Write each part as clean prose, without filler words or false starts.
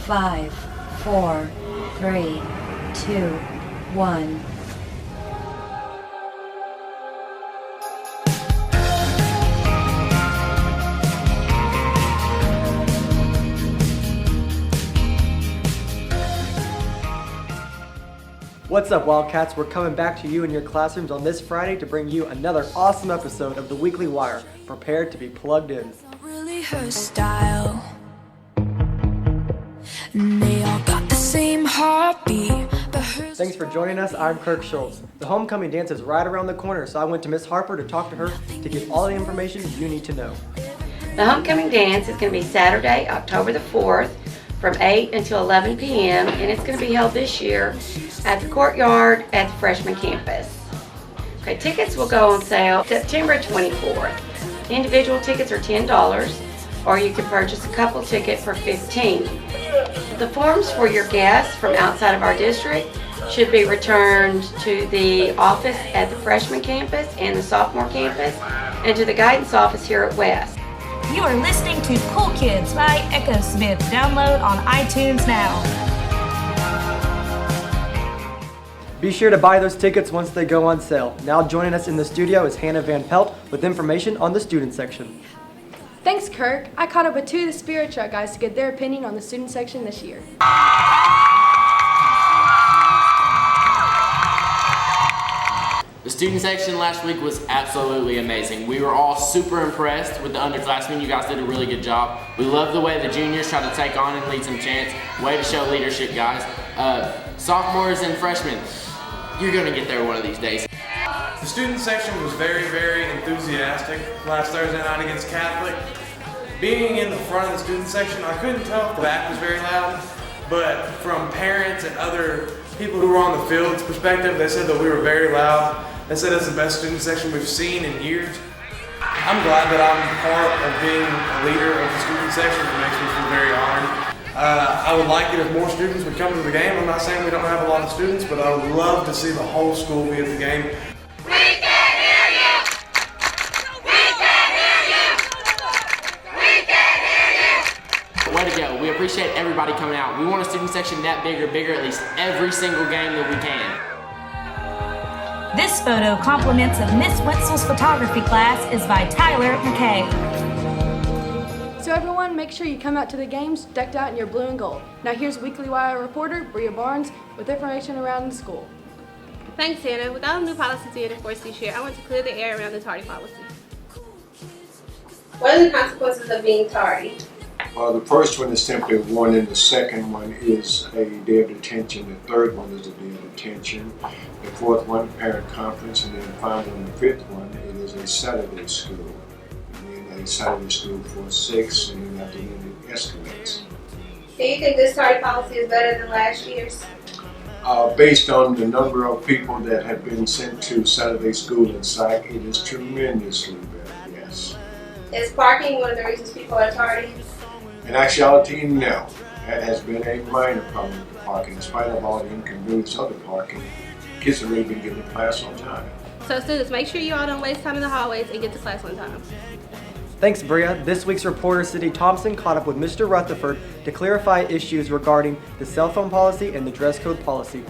5, 4, 3, 2, 1. What's up, Wildcats? We're coming back to you in your classrooms on this Friday to bring you another awesome episode of the Weekly Wire. Prepare to be plugged in. Really her style. They all got the same heartbeat. Thanks for joining us. I'm Kirk Schultz. The homecoming dance is right around the corner, so I went to Miss Harper to talk to her to get all the information you need to know. The homecoming dance is going to be Saturday, October the 4th from 8 until 11 p.m. and it's going to be held this year at the courtyard at the freshman campus. Okay, tickets will go on sale September 24th. Individual tickets are $10 or you can purchase a couple ticket for $15. The forms for your guests from outside of our district should be returned to the office at the freshman campus and the sophomore campus and to the guidance office here at West. You are listening to Cool Kids by Echo Smith. Download on iTunes now. Be sure to buy those tickets once they go on sale. Now joining us in the studio is Hannah Van Pelt with information on the student section. Thanks, Kirk. I caught up with two of the Spirit Truck guys to get their opinion on the student section this year. The student section last week was absolutely amazing. We were all super impressed with the underclassmen. You guys did a really good job. We love the way the juniors try to take on and lead some chants. Way to show leadership, guys. Sophomores and freshmen, you're gonna get there one of these days. The student section was very, very enthusiastic last Thursday night against Catholic. Being in the front of the student section, I couldn't tell if the back was very loud, but from parents and other people who were on the field's perspective, they said that we were very loud. They said it's the best student section we've seen in years. I'm glad that I'm part of being a leader of the student section. It makes me feel very honored. I would like it if more students would come to the game. I'm not saying we don't have a lot of students, but I would love to see the whole school be at the game. We can hear you! We can hear you! We can hear you! Way to go. We appreciate everybody coming out. We want a student section that bigger at least every single game that we can. This photo compliments of Miss Wetzel's photography class is by Tyler McKay. So everyone, make sure you come out to the games decked out in your blue and gold. Now here's Weekly Wire reporter Bria Barnes with information around the school. Thanks, Hannah. With all the new policies being enforced this year, I want to clear the air around the tardy policy. What are the consequences of being tardy? The first one is simply a warning. The second one is a day of detention. The third one is a day of detention. The fourth one, parent conference. And then finally on the fifth one, it is a Saturday school. And then a Saturday school for 6, and then after that it escalates. Do you think this tardy policy is better than last year's? Based on the number of people that have been sent to Saturday school in SAC, it is tremendously better, yes. Is parking one of the reasons people are tardy? In actuality, no. That has been a minor problem with the parking. In spite of all the inconvenience of the parking, kids have really been getting to class on time. So students, make sure you all don't waste time in the hallways and get to class on time. Thanks, Bria. This week's reporter, Cindy Thompson, caught up with Mr. Rutherford to clarify issues regarding the cell phone policy and the dress code policy.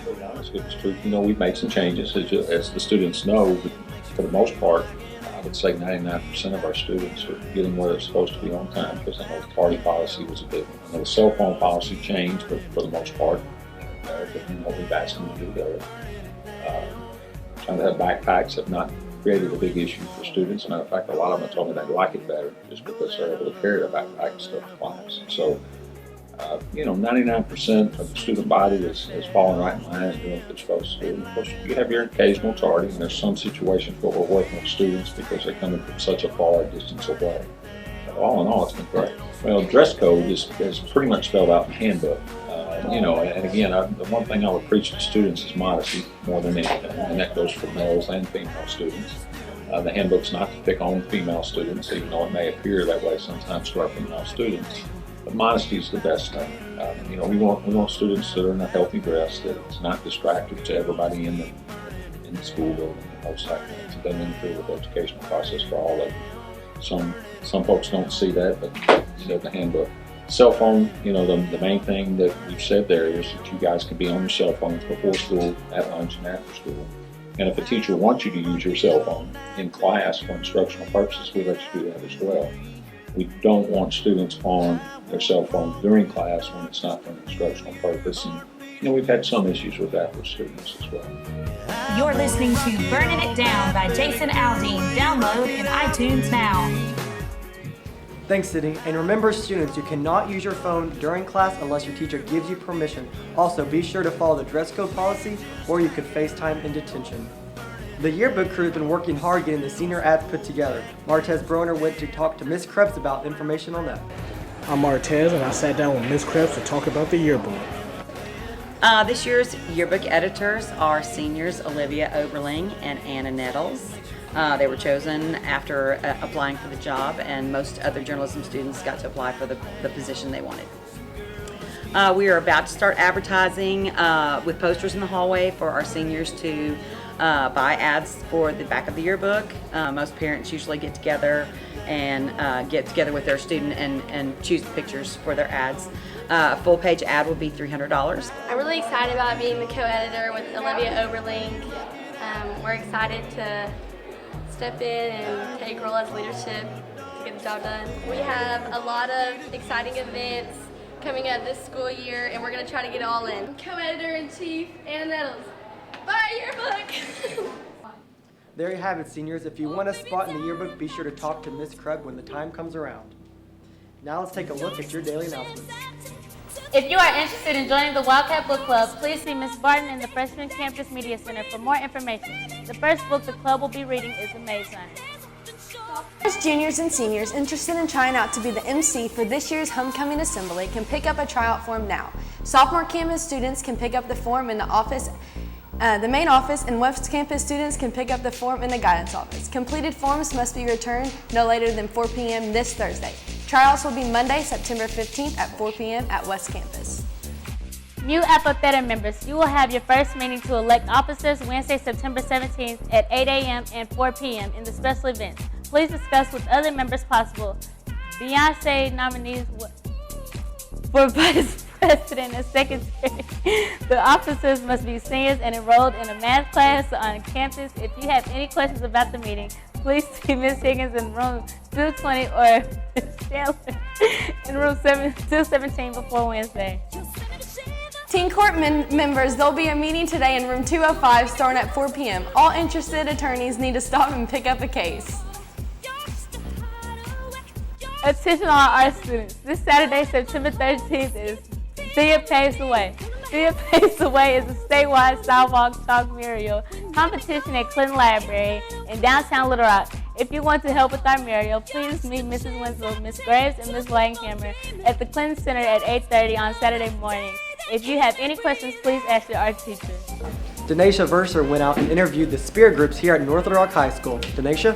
To be honest, it's true. We've made some changes. As the students know, for the most part, I would say 99% of our students are getting where they're supposed to be on time, because I know the tardy policy was a big one. I know the cell phone policy changed, but for the most part, what we've asked them to do there. Trying to have backpacks have not created a big issue for students. As a matter of fact, a lot of them told me they like it better just because they're able to carry their backpack and stuff to class. So, 99% of the student body is falling right in line and doing what they're supposed to do. Of course, you have your occasional tardy, and there's some situations where we're working with students because they're coming from such a far distance away. But all in all, it's been great. Well, dress code is pretty much spelled out in the handbook. And again, the one thing I would preach to students is modesty more than anything, and that goes for males and female students. The handbook's not to pick on female students, even though it may appear that way sometimes to our female students. But modesty is the best thing. We want students that are in a healthy dress, that it's not distractive to everybody in the school building and those type of things. It doesn't interfere with the educational process for all of them. Some folks don't see that, but the handbook Cell phone, the main thing that we've said there is that you guys can be on your cell phones before school, at lunch, and after school. And if a teacher wants you to use your cell phone in class for instructional purposes, we let you do that as well. We don't want students on their cell phone during class when it's not for an instructional purpose. And we've had some issues with that with students as well. You're listening to Burning It Down by Jason Aldean. Download in iTunes now. Thanks, Sydney. And remember, students, you cannot use your phone during class unless your teacher gives you permission. Also, be sure to follow the dress code policy or you could face time in detention. The yearbook crew has been working hard getting the senior ads put together. Martez Broner went to talk to Ms. Krebs about information on that. I'm Martez, and I sat down with Ms. Krebs to talk about the yearbook. This year's yearbook editors are seniors Olivia Oberling and Anna Nettles. They were chosen after applying for the job, and most other journalism students got to apply for the position they wanted. We are about to start advertising with posters in the hallway for our seniors to buy ads for the back of the yearbook. Most parents usually get together with their student and choose the pictures for their ads. A full page ad will be $300. I'm really excited about being the co-editor with Olivia Oberling. We're excited to step in and take a role as leadership to get the job done. We have a lot of exciting events coming up this school year, and we're going to try to get it all in. Co-editor-in-chief, Anna Nettles. Buy a yearbook! There you have it, seniors. If you want a spot in the yearbook, be sure to talk to Ms. Krebs when the time comes around. Now let's take a look at your daily announcements. If you are interested in joining the Wildcat Book Club, please see Ms. Barton in the Freshman Campus Media Center for more information. The first book the club will be reading is The Maze Runner. Juniors and seniors interested in trying out to be the MC for this year's homecoming assembly can pick up a tryout form now. Sophomore campus students can pick up the form in the office, the main office, and West Campus students can pick up the form in the guidance office. Completed forms must be returned no later than 4 p.m. this Thursday. Tryouts will be Monday, September 15th at 4 p.m. at West Campus. New Alpha Theta members, you will have your first meeting to elect officers Wednesday, September 17th at 8 a.m. and 4 p.m. in the special events. Please discuss with other members possible Beyonce nominees for Vice President and Secretary. The officers must be seniors and enrolled in a math class on campus. If you have any questions about the meeting, please see Ms. Higgins in room 220 or Ms. Chandler in room 217 before Wednesday. Teen Court members, there'll be a meeting today in room 205 starting at 4 p.m. All interested attorneys need to stop and pick up a case. Attention all art students. This Saturday, September 13th is Thea Paves the Way. Thea Paves the Way is a statewide sidewalk chalk mural competition at Clinton Library in downtown Little Rock. If you want to help with our mural, please meet Mrs. Winslow, Ms. Graves, and Ms. Langhammer at the Clinton Center at 8:30 on Saturday morning. If you have any questions, please ask your art teacher. Denasia Verser went out and interviewed the spirit groups here at North Little Rock High School. Denasia?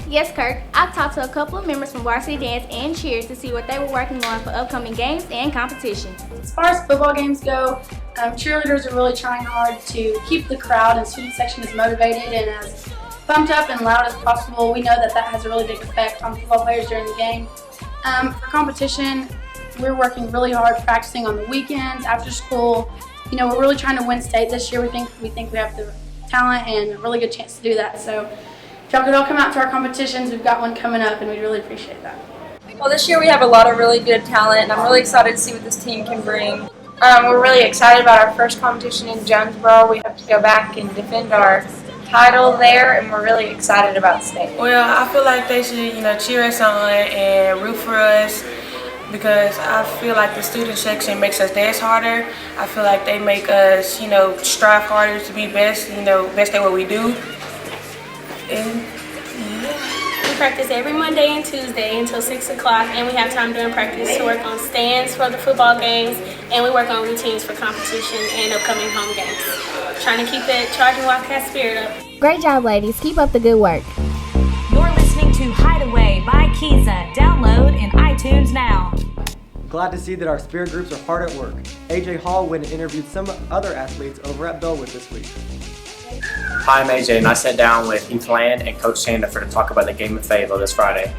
Yes, Kirk. I talked to a couple of members from varsity dance and cheers to see what they were working on for upcoming games and competitions. As far as football games go, cheerleaders are really trying hard to keep the crowd and student section as motivated and as pumped up and loud as possible. We know that has a really big effect on football players during the game. For competition, we're working really hard practicing on the weekends, after school. We're really trying to win state this year. We think we have the talent and a really good chance to do that. So if y'all could all come out to our competitions, we've got one coming up and we'd really appreciate that. Well, this year we have a lot of really good talent and I'm really excited to see what this team can bring. We're really excited about our first competition in Jonesboro. We have to go back and defend our title there, and we're really excited about state. Well, I feel like they should, cheer us on and root for us because I feel like the student section makes us dance harder. I feel like they make us, strive harder to be best, best at what we do. And we practice every Monday and Tuesday until 6 o'clock, and we have time during practice to work on stands for the football games, and we work on routines for competition and upcoming home games. Trying to keep that Charging Wildcat spirit up. Great job, ladies. Keep up the good work. You're listening to Hideaway by Kiza. Download in iTunes now. Glad to see that our spirit groups are hard at work. AJ Hall went and interviewed some other athletes over at Bellwood this week. Hi, I'm AJ, and I sat down with Heath Land and Coach Sandifer to talk about the game at Fayetteville this Friday.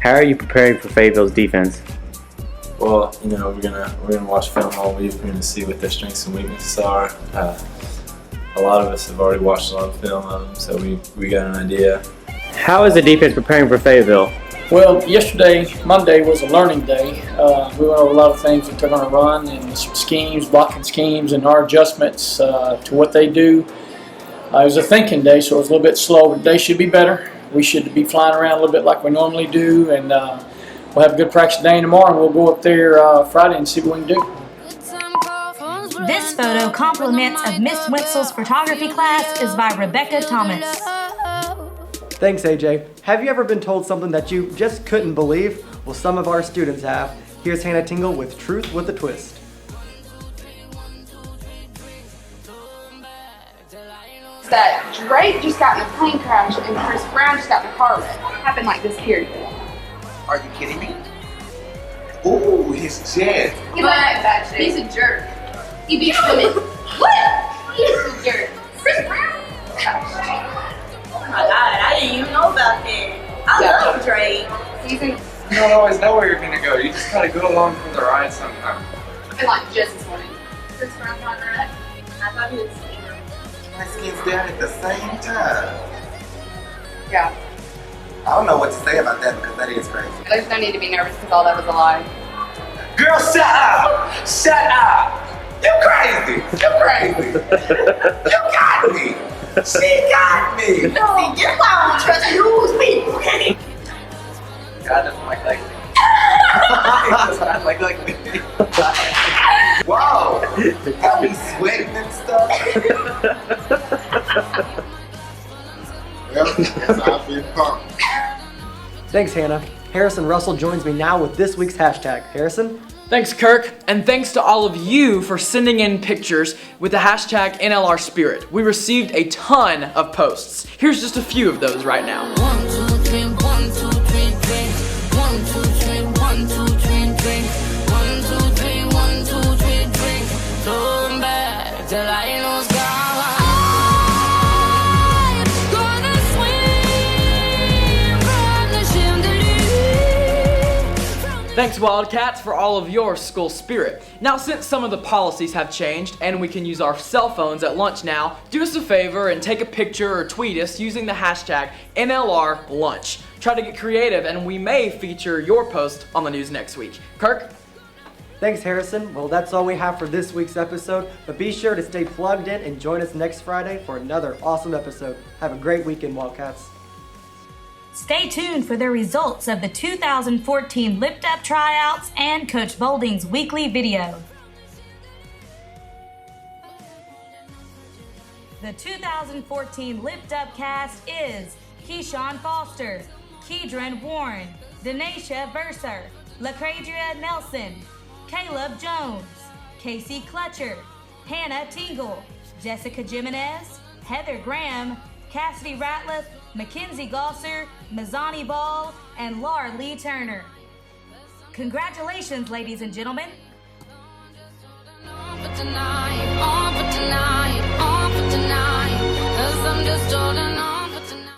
How are you preparing for Fayetteville's defense? Well, you know, we're gonna watch film all week. We're gonna see what their strengths and weaknesses are. A lot of us have already watched a lot of film of them, so we got an idea. How is the defense preparing for Fayetteville? Well, yesterday, Monday, was a learning day. We went over a lot of things that they're going to run and some schemes, blocking schemes, and our adjustments to what they do. It was a thinking day, so it was a little bit slow, but today should be better. We should be flying around a little bit like we normally do, and we'll have a good practice day tomorrow, and we'll go up there Friday and see what we can do. This photo, compliments of Miss Wenzel's photography class, is by Rebecca Thomas. Thanks, AJ. Have you ever been told something that you just couldn't believe? Well, some of our students have. Here's Hannah Tingle with Truth with a Twist. That Drake just got in a plane crash and Chris Brown just got in a car wreck. It happened like this, period. Are you kidding me? Ooh, he's jet. He's a jerk. He beats women. What? He's a jerk. Chris Brown? Oh my God, I didn't even know about that. I love Drake. You don't always know where you're gonna go. You just gotta go along for the ride sometimes. And like just this morning. Chris Brown got in a wreck. I thought he was My skin's down at the same time. Yeah. I don't know what to say about that because that is crazy. There's no need to be nervous because all that was a lie. Girl, shut up! Shut up! You crazy! You crazy! You got me! She got me! No, you're not gonna trust news people, okay? God doesn't like me. He does not like me. Whoa! Got me sweating and stuff. Well, guess I've been pumped. Thanks, Hannah. Harrison Russell joins me now with this week's hashtag. Harrison? Thanks, Kirk, and thanks to all of you for sending in pictures with the hashtag NLR Spirit. We received a ton of posts. Here's just a few of those right now. 1, 2, 3, 1, 2, 3, drink. 1, 2, 3, 1, 2, 3, drink. 1, 2, 3, 1, 2, 3, drink. Throw 'em back till I know sky. Thanks, Wildcats, for all of your school spirit. Now, since some of the policies have changed and we can use our cell phones at lunch now, do us a favor and take a picture or tweet us using the hashtag NLRLunch. Try to get creative and we may feature your post on the news next week. Kirk? Thanks, Harrison. Well, that's all we have for this week's episode, but be sure to stay plugged in and join us next Friday for another awesome episode. Have a great weekend, Wildcats. Stay tuned for the results of the 2014 Lift Up tryouts and Coach Bolding's weekly video. The 2014 Lift Up cast is Keyshawn Foster, Keydren Warren, Denasia Verser, LaCradria Nelson, Caleb Jones, Casey Clutcher, Hannah Tingle, Jessica Jimenez, Heather Graham, Cassidy Ratliff, Mackenzie Gosser, Mazzani Ball, and Laura Lee Turner. Congratulations, ladies and gentlemen. On for tonight, 'cause I'm just holding